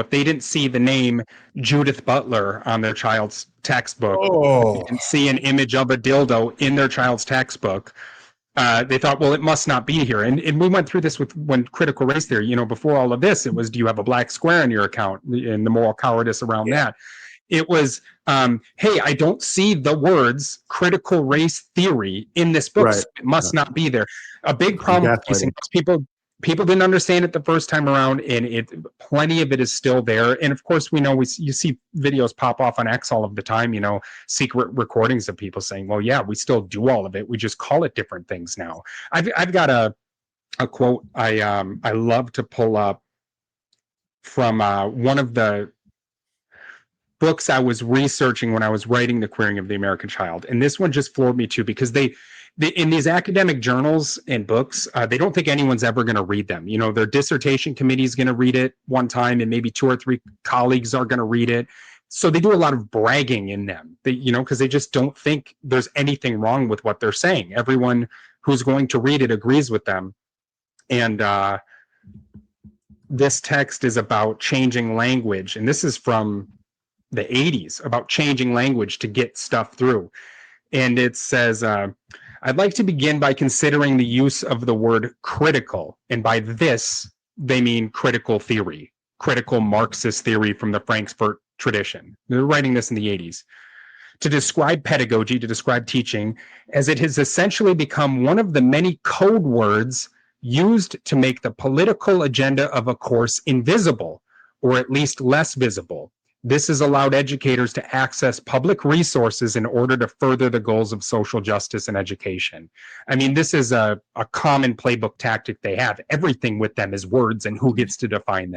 if they didn't see the name Judith Butler on their child's textbook, if they didn't see an image of a dildo in their child's textbook, they thought, well, it must not be here. And we went through this with when critical race theory, you know, before all of this, it was, do you have a black square in your account, and the moral cowardice around that. It was, hey, I don't see the words critical race theory in this book. So it must not be there. A big problem facing people didn't understand it the first time around, and plenty of it is still there. And of course, we know you see videos pop off on X all of the time, you know, secret recordings of people saying, well, yeah, we still do all of it. We just call it different things now. I've got a quote I love to pull up from one of the books I was researching when I was writing The Queering of the American Child. And this one just floored me too, because they in these academic journals and books, they don't think anyone's ever going to read them. You know, their dissertation committee is going to read it one time, and maybe 2 or 3 colleagues are going to read it. So they do a lot of bragging in them, you know, because they just don't think there's anything wrong with what they're saying. Everyone who's going to read it agrees with them. And this text is about changing language. And this is from the 80s, about changing language to get stuff through. And it says, I'd like to begin by considering the use of the word critical. And by this, they mean critical theory, critical Marxist theory from the Frankfurt tradition. They're writing this in the 80s. To describe pedagogy, to describe teaching, as it has essentially become one of the many code words used to make the political agenda of a course invisible, or at least less visible. This has allowed educators to access public resources in order to further the goals of social justice and education. I mean, this is a common playbook tactic they have. Everything with them is words and who gets to define them.